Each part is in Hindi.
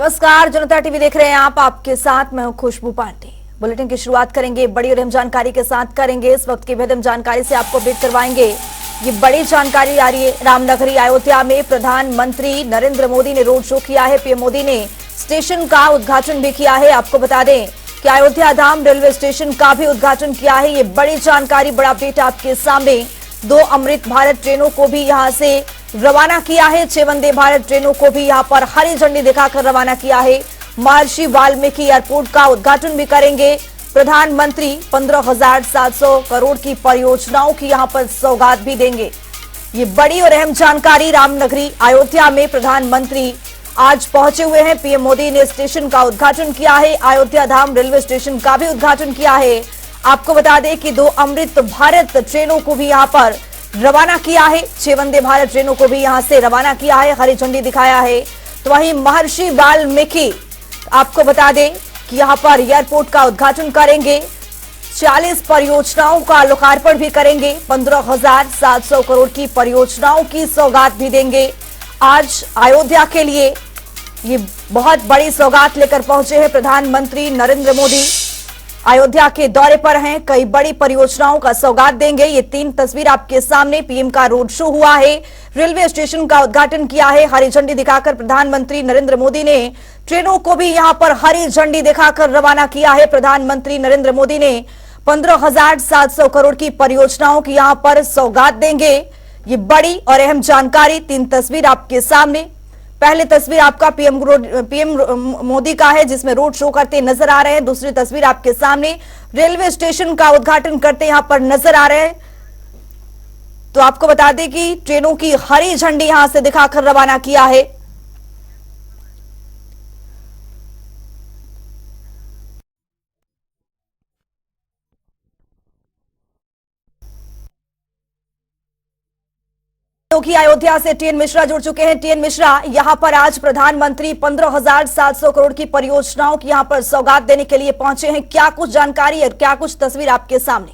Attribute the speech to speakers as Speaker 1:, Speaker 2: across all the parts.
Speaker 1: नमस्कार, जनता टीवी देख रहे हैं आप। आपके साथ मैं हूं खुशबू पांडे। बुलेटिन की शुरुआत करेंगे बड़ी और अहम जानकारी के साथ करेंगे। इस वक्त की बेहद जानकारी से आपको अपडेट करवाएंगे। ये बड़ी जानकारी आ रही है। रामनगरी अयोध्या में प्रधानमंत्री नरेंद्र मोदी ने रोड शो किया है। पीएम मोदी ने स्टेशन का उद्घाटन भी किया है। आपको बता दें कि अयोध्या धाम रेलवे स्टेशन का भी उद्घाटन किया है। ये बड़ी जानकारी, बड़ा अपडेट आपके सामने। 2 अमृत भारत ट्रेनों को भी यहां से रवाना किया है। 6 वंदे भारत ट्रेनों को भी यहां पर हरी झंडी दिखाकर रवाना किया है। महर्षि वाल्मीकि एयरपोर्ट का उद्घाटन भी करेंगे प्रधानमंत्री। 15,700 करोड़ की परियोजनाओं की यहां पर सौगात भी देंगे। ये बड़ी और अहम जानकारी। रामनगरी अयोध्या में प्रधानमंत्री आज पहुंचे हुए हैं। पीएम मोदी ने स्टेशन का उद्घाटन किया है। अयोध्या धाम रेलवे स्टेशन का भी उद्घाटन किया है। आपको बता दें कि 2 अमृत भारत ट्रेनों को भी यहां पर रवाना किया है। 6 वंदे भारत ट्रेनों को भी यहां से रवाना किया है, हरी झंडी दिखाया है। तो वहीं महर्षि वाल्मीकि, आपको बता दें कि यहां पर एयरपोर्ट का उद्घाटन करेंगे। 40 परियोजनाओं का लोकार्पण भी करेंगे। 15,700 करोड़ की परियोजनाओं की सौगात भी देंगे। आज अयोध्या के लिए ये बहुत बड़ी सौगात लेकर पहुंचे हैं प्रधानमंत्री नरेंद्र मोदी। अयोध्या के दौरे पर हैं, कई बड़ी परियोजनाओं का सौगात देंगे। ये 3 तस्वीर आपके सामने। पीएम का रोड शो हुआ है, रेलवे स्टेशन का उद्घाटन किया है। हरी झंडी दिखाकर प्रधानमंत्री नरेंद्र मोदी ने ट्रेनों को भी यहां पर हरी झंडी दिखाकर रवाना किया है। प्रधानमंत्री नरेंद्र मोदी ने 15,700 करोड़ की परियोजनाओं की यहां पर सौगात देंगे। ये बड़ी और अहम जानकारी। 3 तस्वीर आपके सामने। पहले तस्वीर आपका पीएम मोदी का है, जिसमें रोड शो करते नजर आ रहे हैं। दूसरी तस्वीर आपके सामने रेलवे स्टेशन का उद्घाटन करते यहां पर नजर आ रहे हैं। तो आपको बता दें कि ट्रेनों की हरी झंडी यहां से दिखाकर रवाना किया है। क्योंकि अयोध्या से टीएन मिश्रा जुड़ चुके हैं। टीएन मिश्रा, यहां पर आज प्रधानमंत्री 15,700 करोड़ की परियोजनाओं की यहां पर सौगात देने के लिए पहुंचे हैं। क्या कुछ जानकारी और क्या कुछ तस्वीर आपके सामने?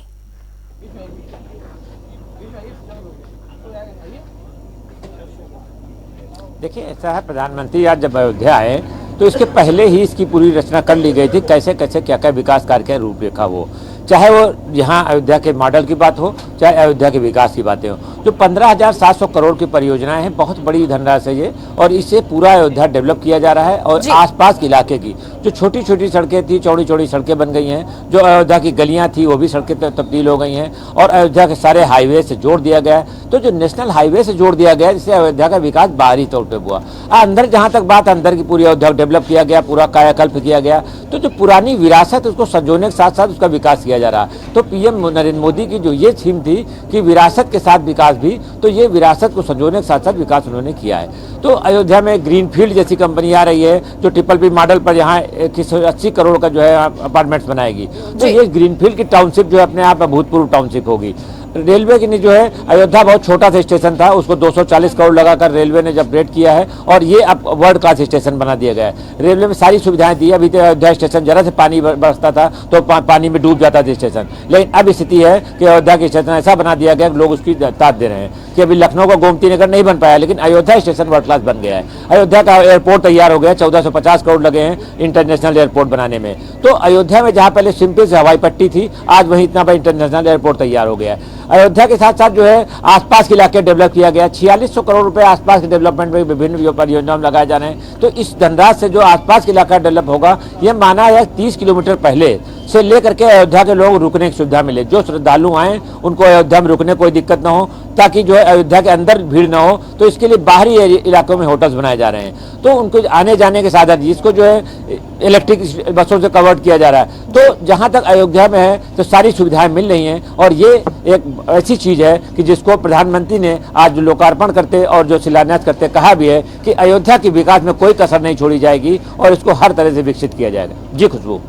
Speaker 2: देखिए, ऐसा है, प्रधानमंत्री आज जब अयोध्या आए तो इसके पहले ही इसकी पूरी रचना कर ली गई थी। कैसे कैसे क्या क्या विकास कार्य के रूपरेखा हो, चाहे वो यहाँ अयोध्या के मॉडल की बात हो, चाहे अयोध्या के विकास की बातें हो। जो 15,700 करोड़ की परियोजनाएं हैं, बहुत बड़ी धनराशि है ये, और इससे पूरा अयोध्या डेवलप किया जा रहा है। और आसपास के इलाके की जो छोटी छोटी सड़कें थी, चौड़ी चौड़ी सड़कें बन गई हैं। जो अयोध्या की गलियां थी वो भी सड़कें तब्दील हो गई हैं, और अयोध्या के सारे हाईवे से जोड़ दिया गया है। तो जो नेशनल हाईवे से जोड़ दिया गया, जिससे अयोध्या का विकास बाहरी तौर पर हुआ। अंदर जहाँ तक बात, अंदर की पूरी अयोध्या डेवलप किया गया, पूरा कायाकल्प किया गया। तो जो पुरानी विरासत, उसको संजोने के साथ साथ उसका विकास किया जा रहा। तो पीएम नरेंद्र मोदी की जो ये थीम थी कि विरासत के साथ विकास भी, तो ये विरासत को संजोने के साथ साथ विकास उन्होंने किया है। तो अयोध्या में ग्रीनफील्ड जैसी कंपनी आ रही है, जो ट्रिपल मॉडल पर यहाँ 80 करोड़ का जो है अपार्टमेंट्स बनाएगी। तो ये ग्रीनफील्ड की टाउनशिप जो है अपने आप अभूतपूर्व टाउनशिप होगी। रेलवे की ने जो है, अयोध्या बहुत छोटा सा स्टेशन था, उसको 240 करोड़ लगाकर रेलवे ने जब अपग्रेड किया है, और ये अब वर्ल्ड क्लास स्टेशन बना दिया गया है। रेलवे में सारी सुविधाएं दी। अभी तो अयोध्या स्टेशन जरा से पानी बरसता था तो पानी में डूब जाता था स्टेशन, लेकिन अब स्थिति है कि अयोध्या के स्टेशन ऐसा बना दिया गया कि लोग उसकी दाद दे रहे हैं कि अभी लखनऊ का गोमती नगर नहीं बन पाया, लेकिन अयोध्या स्टेशन वर्ल्ड क्लास बन गया है। अयोध्या का एयरपोर्ट तैयार हो गया। 1450 करोड़ लगे हैं इंटरनेशनल एयरपोर्ट बनाने में। तो अयोध्या में जहाँ पहले सिंपल से हवाई पट्टी थी, आज वहीं इतना बड़ा इंटरनेशनल एयरपोर्ट तैयार हो गया है। अयोध्या के साथ साथ जो है आसपास के इलाके डेवलप किया गया। 4600 करोड़ रुपए आसपास के डेवलपमेंट में विभिन्न परियोजनाओं में लगाए जा रहे हैं। तो इस धनराशि से जो आसपास के इलाका डेवलप होगा, यह माना है 30 किलोमीटर पहले से लेकर के अयोध्या के लोग रुकने की सुविधा मिले। जो श्रद्धालु आए उनको अयोध्या में रुकने कोई दिक्कत ना हो, ताकि जो है अयोध्या के अंदर भीड़ ना हो। तो इसके लिए बाहरी इलाकों में होटल्स बनाए जा रहे हैं। तो उनको आने जाने के साधन, जिसको जो है इलेक्ट्रिक बसों से कवर्ड किया जा रहा है। तो जहां तक अयोध्या में है तो सारी सुविधाएं मिल रही हैं। और ये एक ऐसी चीज है कि जिसको प्रधानमंत्री ने आज लोकार्पण करते और जो शिलान्यास करते कहा भी है कि अयोध्या के विकास में कोई कसर नहीं छोड़ी जाएगी और इसको हर तरह से विकसित किया जाएगा। जी खुशबू।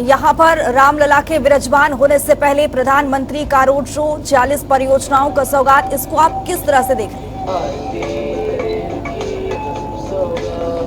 Speaker 1: यहाँ पर रामलला के विराजमान होने से पहले प्रधानमंत्री का रोड शो, 40 परियोजनाओं का सौगात, इसको आप किस तरह से देख रहे हैं?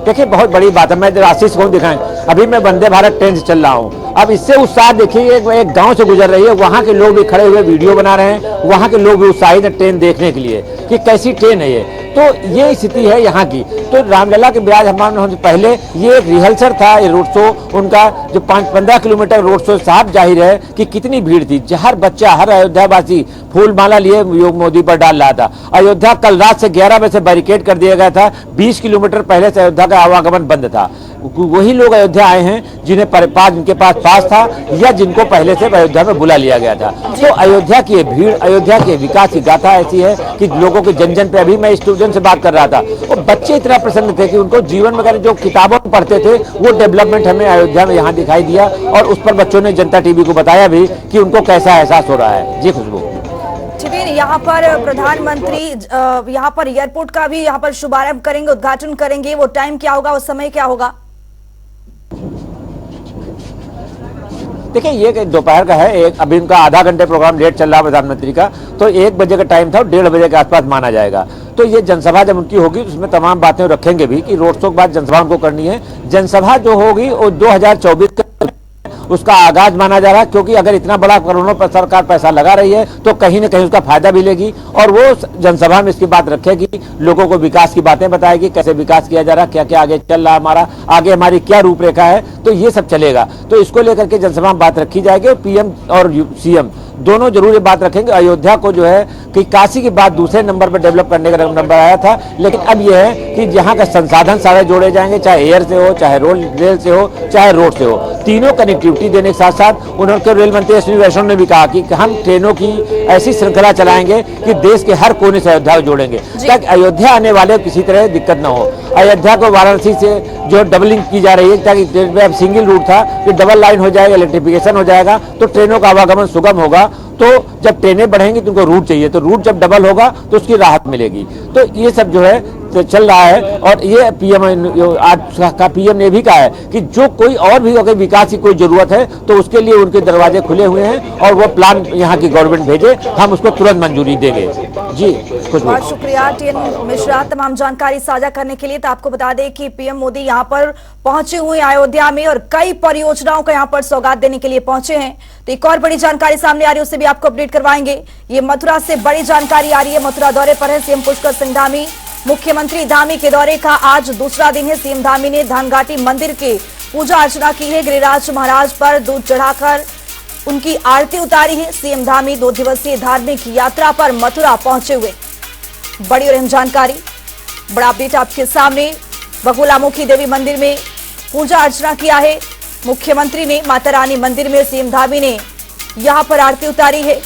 Speaker 2: देखिए, बहुत बड़ी बात है। मैं आशीष को दिखाएं, अभी मैं वंदे भारत ट्रेन से चल रहा हूँ। अब इससे उत्साह देखिए, एक गांव से गुजर रही है, वहाँ के लोग भी खड़े हुए वीडियो बना रहे हैं। वहाँ के लोग भी उत्साहित है ट्रेन देखने के लिए कि कैसी ट्रेन है ये। तो ये स्थिति है यहाँ की। तो रामलला के ब्याज हमारे होने से पहले ये एक रिहर्सल था, ये रोड शो उनका जो 5-15 किलोमीटर रोड शो, साफ जाहिर है कि कितनी भीड़ थी। हर बच्चा, हर अयोध्यावासी फूल माला लिए योग मोदी पर डाल रहा था। अयोध्या कल रात से 11 बजे से बैरिकेड कर दिया गया था। 20 किलोमीटर पहले से अयोध्या का आवागमन बंद था। वही लोग अयोध्या आए हैं जिन्हें जिनके पास पास था या जिनको पहले से अयोध्या में बुला लिया गया था। तो अयोध्या की ये भीड़, अयोध्या के विकास की गाथा ऐसी है कि लोगों के जन जन पे, अभी मैं स्टूडेंट से बात कर रहा था, और बच्चे इतना प्रसन्न थे कि उनको जीवन में जो किताबों में पढ़ते थे वो डेवलपमेंट हमें अयोध्या में यहाँ दिखाई दिया। और उस पर बच्चों ने जनता टीवी को बताया भी कि उनको कैसा एहसास हो रहा है। जी खुशबू।
Speaker 1: यहाँ पर प्रधानमंत्री यहाँ पर एयरपोर्ट का भी यहाँ पर शुभारंभ करेंगे, उद्घाटन करेंगे। वो टाइम क्या होगा, उस समय क्या होगा?
Speaker 2: देखिए ये दोपहर का है, अभी उनका आधा घंटे प्रोग्राम लेट चल रहा है प्रधानमंत्री का, तो 1 बजे का टाइम था और 1:30 बजे के आसपास माना जाएगा। तो ये जनसभा जब उनकी होगी उसमें तमाम बातें रखेंगे भी कि रोड शो के बाद जनसभा उनको करनी है। जनसभा जो होगी वो 2024 उसका आगाज माना जा रहा है, क्योंकि अगर इतना बड़ा करोड़ों पर सरकार पैसा लगा रही है तो कहीं न कहीं उसका फायदा भी लेगी। और वो जनसभा में इसकी बात रखेगी, लोगों को विकास की बातें बताएगी, कैसे विकास किया जा रहा है, क्या क्या आगे चल रहा है, हमारा आगे हमारी क्या रूपरेखा है, तो ये सब चलेगा। तो इसको लेकर के जनसभा में बात रखी जाएगी। और पीएम और सीएम दोनों जरूर ये बात रखेंगे। अयोध्या को जो है कि काशी के बाद दूसरे नंबर पर डेवलप करने का नंबर आया था, लेकिन अब यह है कि यहाँ का संसाधन सारे जोड़े जाएंगे, चाहे एयर से हो, चाहे रेल से हो, चाहे रोड से हो। तीनों कनेक्टिविटी देने के साथ साथ उन्होंने रेल मंत्री अश्विनी वैष्णव ने भी कहा कि हम ट्रेनों की ऐसी श्रृंखला चलाएंगे कि देश के हर कोने से अयोध्या को जोड़ेंगे, ताकि अयोध्या आने वाले किसी तरह दिक्कत न हो। अयोध्या को वाराणसी से जो डबलिंग की जा रही है, ताकि अब सिंगल रूट था कि डबल लाइन हो जाएगा, इलेक्ट्रिफिकेशन हो जाएगा, तो ट्रेनों का आवागमन सुगम होगा। तो जब ट्रेनें बढ़ेंगी तो उनको रूट चाहिए, तो रूट जब डबल होगा तो उसकी राहत मिलेगी। तो ये सब जो है तो चल रहा है। और ये पीएम आज का पीएम ने भी कहा है कि जो कोई और भी अगर विकास की कोई जरूरत है तो उसके लिए उनके दरवाजे खुले हुए हैं और वो प्लान यहाँ की गवर्नमेंट भेजे, हम उसको तुरंत मंजूरी देंगे। जी
Speaker 1: बहुत शुक्रिया टीएन मिश्रा तमाम जानकारी साझा करने के लिए। तो आपको बता दें कि पीएम मोदी यहाँ पर पहुंचे हुए अयोध्या में और कई परियोजनाओं का यहाँ पर सौगात देने के लिए पहुंचे हैं। तो एक और बड़ी जानकारी सामने आ रही है, उससे भी आपको अपडेट करवाएंगे। ये मथुरा से बड़ी जानकारी आ रही है। मथुरा दौरे पर है सीएम पुष्कर सिंह धामी। मुख्यमंत्री धामी के दौरे का आज दूसरा दिन है। सीएम धामी ने धानघाटी मंदिर के पूजा अर्चना की है। गिरिराज महाराज पर दूध चढ़ाकर उनकी आरती उतारी है। सीएम धामी 2 दिवसीय धार्मिक यात्रा पर मथुरा पहुंचे हुए। बड़ी और अहम जानकारी, बड़ा अपडेट आपके सामने। बगुलामुखी देवी मंदिर में पूजा अर्चना किया है मुख्यमंत्री ने। माता रानी मंदिर में सीएम धामी ने यहां पर आरती उतारी है।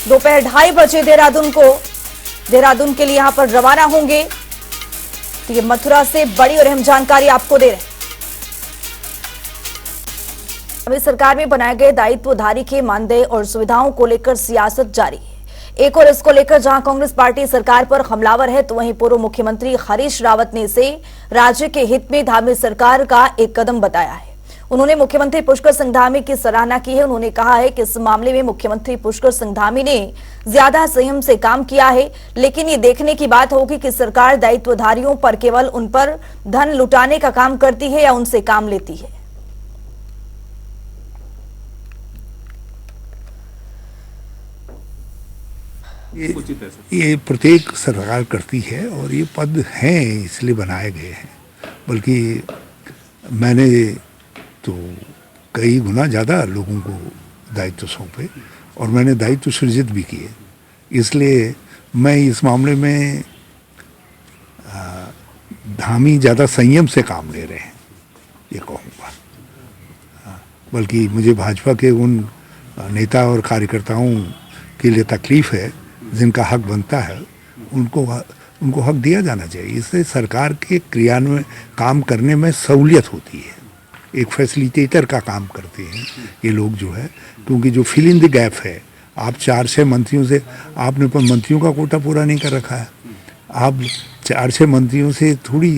Speaker 1: दोपहर 2:30 बजे देहरादून के लिए यहां पर रवाना होंगे। तो ये मथुरा से बड़ी और अहम जानकारी आपको दे रहे हैं। अभी सरकार में बनाए गए दायित्वधारी के मानदेय और सुविधाओं को लेकर सियासत जारी है। एक और इसको लेकर जहां कांग्रेस पार्टी सरकार पर हमलावर है, तो वहीं पूर्व मुख्यमंत्री हरीश रावत ने इसे राज्य के हित में धामी सरकार का एक कदम बताया है। उन्होंने मुख्यमंत्री पुष्कर सिंह धामी की सराहना की है। उन्होंने कहा है कि इस मामले में मुख्यमंत्री पुष्कर सिंह धामी ने ज्यादा संयम से काम किया है, लेकिन ये देखने की बात होगी कि सरकार दायित्वधारियों पर केवल उन पर धन लुटाने का काम करती है या उनसे काम लेती है।
Speaker 3: ये प्रत्येक सरकार करती है और ये पद हैं इसलिए बनाए गए हैं, बल्कि मैंने तो कई गुना ज़्यादा लोगों को दायित्व सौंपे और मैंने दायित्व सृजित भी किए। इसलिए मैं इस मामले में धामी ज़्यादा संयम से काम ले रहे हैं ये कहूँगा। बल्कि मुझे भाजपा के उन नेता और कार्यकर्ताओं के लिए तकलीफ़ है जिनका हक बनता है, उनको हक दिया जाना चाहिए। इससे सरकार के क्रियान्वयन काम करने में सहूलियत होती है। एक फैसिलिटेटर का काम करते हैं ये लोग जो है, क्योंकि जो फिल इन द गैप है, आप 4-6 मंत्रियों से, आपने पर मंत्रियों का कोटा पूरा नहीं कर रखा है। आप 4-6 मंत्रियों से थोड़ी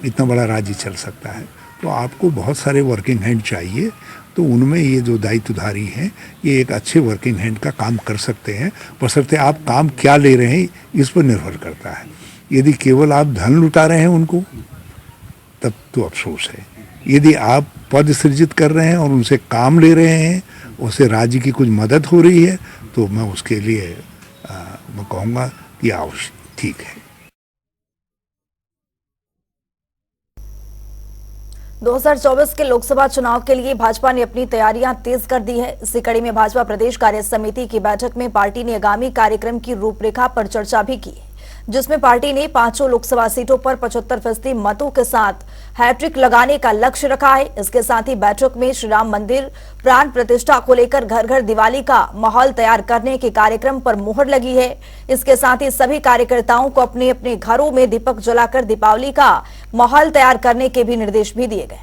Speaker 3: इतना बड़ा राज्य चल सकता है। तो आपको बहुत सारे वर्किंग हैंड चाहिए। तो उनमें ये जो दायित्वधारी हैं ये एक अच्छे वर्किंग हैंड का काम कर सकते हैं, बशर्ते आप काम क्या ले रहे हैं इस पर निर्भर करता है। यदि केवल आप धन लुटा रहे हैं उनको, तब तो अफसोस है। यदि आप पद सृजित कर रहे हैं और उनसे काम ले रहे हैं, उससे राज्य की कुछ मदद हो रही है, तो मैं उसके लिए मैं कहूँगा कि आवश्यक ठीक है।
Speaker 1: 2024 के लोकसभा चुनाव के लिए भाजपा ने अपनी तैयारियां तेज कर दी है। इसी कड़ी में भाजपा प्रदेश कार्य समिति की बैठक में पार्टी ने आगामी कार्यक्रम की रूपरेखा पर चर्चा भी की, जिसमें पार्टी ने 5 लोकसभा सीटों पर 75% मतों के साथ हैट्रिक लगाने का लक्ष्य रखा है। इसके साथ ही बैठक में श्री राम मंदिर प्राण प्रतिष्ठा को लेकर घर घर दिवाली का माहौल तैयार करने के कार्यक्रम पर मुहर लगी है। इसके साथ ही सभी कार्यकर्ताओं को अपने अपने घरों में दीपक जलाकर दीपावली का माहौल तैयार करने के भी निर्देश भी दिए गए।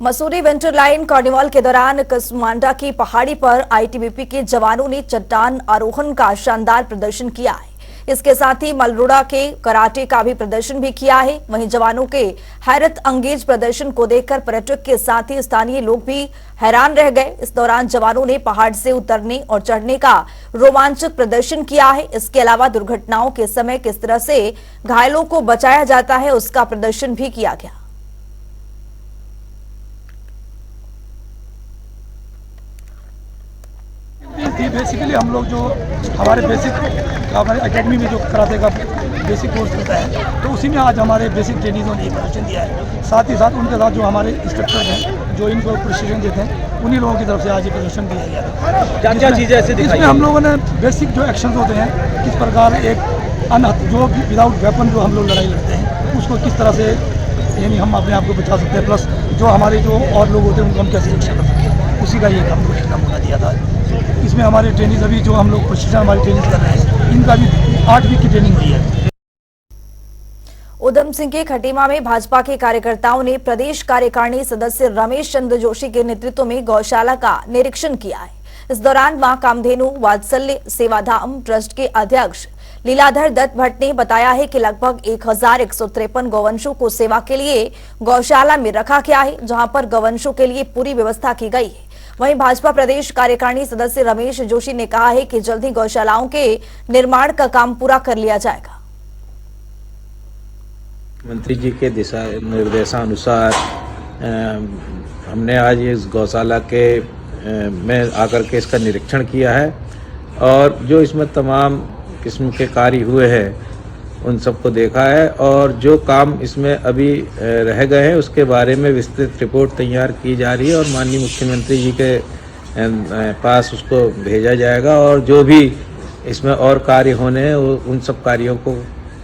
Speaker 1: मसूरी विंटर लाइन कार्निवाल के दौरान कसमांडा की पहाड़ी पर आईटीबीपी के जवानों ने चट्टान आरोहण का शानदार प्रदर्शन किया है। इसके साथ ही मलरोड़ा के कराटे का भी प्रदर्शन भी किया है। वहीं जवानों के हैरत अंगेज प्रदर्शन को देखकर पर्यटक के साथ ही स्थानीय लोग भी हैरान रह गए। इस दौरान जवानों ने पहाड़ से उतरने और चढ़ने का रोमांचक प्रदर्शन किया है। इसके अलावा दुर्घटनाओं के समय किस तरह से घायलों को बचाया जाता है उसका प्रदर्शन भी किया गया।
Speaker 4: बेसिकली हम लोग जो हमारे एकेडमी में जो कराटे का बेसिक कोर्स होता है, तो उसी में आज हमारे बेसिक ट्रेनिंगों ने प्रदर्शन दिया है। साथ ही साथ उनके साथ जो हमारे इंस्ट्रक्टर हैं जो इनको प्रशिक्षण देते हैं, उन्हीं लोगों की तरफ से आज ये प्रदर्शन दिया गया था। क्या क्या चीज़ें ऐसे दिखाई? इसमें हम लोगों ने बेसिक जो एक्शन होते हैं, किस प्रकार एक जो विदाउट वेपन जो हम लोग लड़ाई लड़ते हैं उसको किस तरह से यानी हम अपने आप को बचा सकते हैं, प्लस जो हमारे जो और लोग होते हैं उनको हम कैसे रक्षा कर सकते हैं, उसी का ये काम बना दिया था। इसमें हमारे ट्रेनिंग अभी जो हम लोग प्रशिक्षण हमारी ट्रेनिंग कर रहे हैं, इनका भी 8 वीक की ट्रेनिंग हुई है।
Speaker 1: उधम सिंह के खटीमा में भाजपा के कार्यकर्ताओं ने प्रदेश कार्यकारिणी सदस्य रमेश चंद्र जोशी के नेतृत्व में गौशाला का निरीक्षण किया है। इस दौरान मां कामधेनु वात्सल्य सेवाधाम ट्रस्ट के अध्यक्ष लीलाधर दत्त भट्ट ने बताया है कि लगभग 1153 गौवंशों को सेवा के लिए गौशाला में रखा गया है, जहां पर गौवंशों के लिए पूरी व्यवस्था की गई है। वहीं भाजपा प्रदेश कार्यकारिणी सदस्य रमेश जोशी ने कहा है कि जल्द ही गौशालाओं के निर्माण का काम पूरा कर लिया जाएगा।
Speaker 5: मंत्री जी के दिशा निर्देशानुसार हमने आज इस गौशाला के में आकर के इसका निरीक्षण किया है और जो इसमें तमाम किस्म के कार्य हुए हैं उन सबको देखा है और जो काम इसमें अभी रह गए हैं उसके बारे में विस्तृत रिपोर्ट तैयार की जा रही है और माननीय मुख्यमंत्री जी के पास उसको भेजा जाएगा और जो भी इसमें और कार्य होने हैं उन सब कार्यों को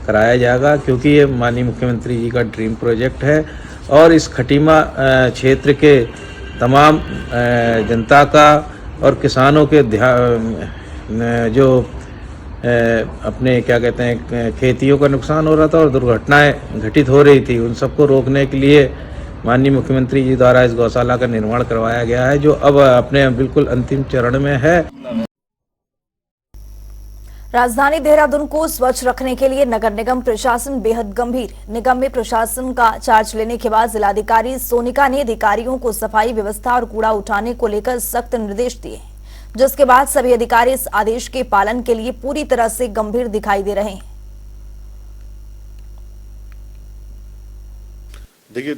Speaker 5: कराया जाएगा, क्योंकि ये माननीय मुख्यमंत्री जी का ड्रीम प्रोजेक्ट है और इस खटीमा क्षेत्र के तमाम जनता का और किसानों के जो अपने क्या कहते हैं खेतियों का नुकसान हो रहा था और दुर्घटनाएं घटित हो रही थी, उन सबको रोकने के लिए माननीय मुख्यमंत्री जी द्वारा इस गौशाला का निर्माण करवाया गया है, जो अब अपने बिल्कुल अंतिम चरण में है।
Speaker 1: राजधानी देहरादून को स्वच्छ रखने के लिए नगर निगम प्रशासन बेहद गंभीर। निगम में प्रशासन का चार्ज लेने के बाद जिलाधिकारी सोनिका ने अधिकारियों को सफाई व्यवस्था और कूड़ा उठाने को लेकर सख्त निर्देश दिए, जिसके बाद सभी अधिकारी इस आदेश के पालन के लिए पूरी तरह से गंभीर दिखाई दे रहे हैं।
Speaker 6: देखिए,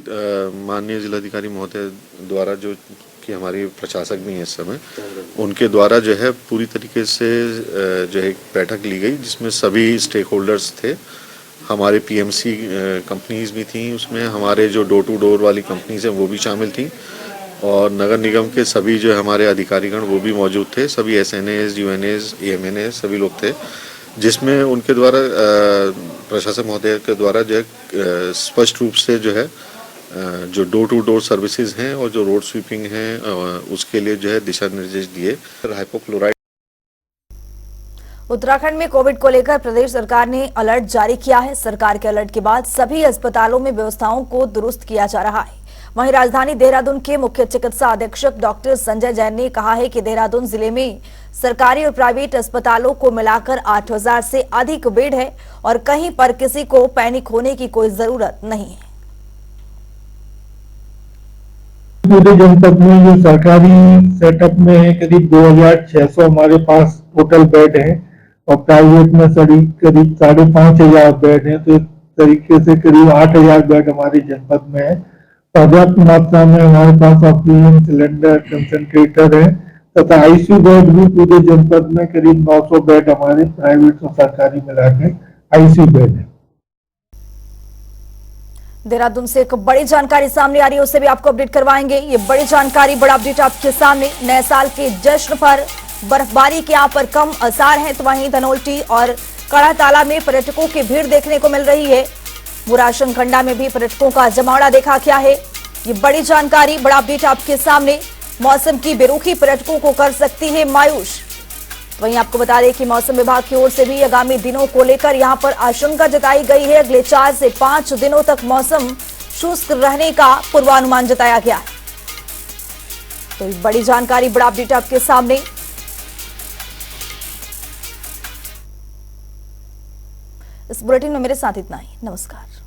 Speaker 6: माननीय जिलाधिकारी महोदय द्वारा जो कि हमारी प्रशासक भी हैं इस समय, उनके द्वारा जो है पूरी तरीके से जो है एक बैठक ली गई जिसमें सभी स्टेक होल्डर्स थे। हमारे पीएमसी कंपनीज भी थी, उसमें हमारे जो डोर टू डोर वाली कंपनीज हैं वो भी शामिल थी और नगर निगम के सभी जो हमारे अधिकारीगण वो भी मौजूद थे। सभी एसएनएस, यूएनएस, एएमएनएस सभी लोग थे, जिसमें उनके द्वारा प्रशासक महोदय के द्वारा जो है स्पष्ट रूप से जो है जो डोर टू डोर सर्विसेज हैं और जो रोड स्वीपिंग है उसके लिए जो है दिशा निर्देश दिए। हाइपोक्लोराइड
Speaker 1: उत्तराखंड में कोविड को लेकर प्रदेश सरकार ने अलर्ट जारी किया है। सरकार के अलर्ट के बाद सभी अस्पतालों में व्यवस्थाओं को दुरुस्त किया जा रहा है। वहीं राजधानी देहरादून के मुख्य चिकित्सा अधीक्षक डॉक्टर संजय जैन ने कहा है कि देहरादून जिले में सरकारी और प्राइवेट अस्पतालों को मिलाकर 8000 से अधिक बेड है और कहीं पर किसी को पैनिक होने की कोई जरूरत नहीं है।
Speaker 7: पूरे जनपद में जो सरकारी सेटअप में है करीब 2600 हमारे पास टोटल बेड है और प्राइवेट में करीब 5500 बेड है, तो इस तरीके से करीब 8000 बेड हमारे जनपद में है। पर्याप्त मात्रा में हमारे पास ऑक्सीजन सिलेंडर कंसंट्रेटर है तथा आईसीयू बेड भी पूरे जनपद में करीब 900 बेड हमारे प्राइवेट और सरकारी मिला के आईसीयू बेड है।
Speaker 1: देहरादून से एक बड़ी जानकारी सामने आ रही है, उससे भी आपको अपडेट करवाएंगे। ये बड़ी जानकारी, बड़ा अपडेट आपके सामने। नए साल के जश्न पर बर्फबारी के यहाँ पर कम असर है, तो वहीं धनोल्टी और कड़ा तालाब में पर्यटकों की भीड़ देखने को मिल रही है। बुराशन खंडा में भी पर्यटकों का जमावड़ा देखा गया है। ये बड़ी जानकारी, बड़ा अपडेट आपके सामने। मौसम की बेरुखी पर्यटकों को कर सकती है मायूस। वहीं आपको बता दें कि मौसम विभाग की ओर से भी आगामी दिनों को लेकर यहां पर आशंका जताई गई है। अगले 4 से 5 दिनों तक मौसम शुष्क रहने का पूर्वानुमान जताया गया है। तो ये बड़ी जानकारी, बड़ा अपडेट आपके सामने। इस बुलेटिन में मेरे साथ इतना ही। नमस्कार।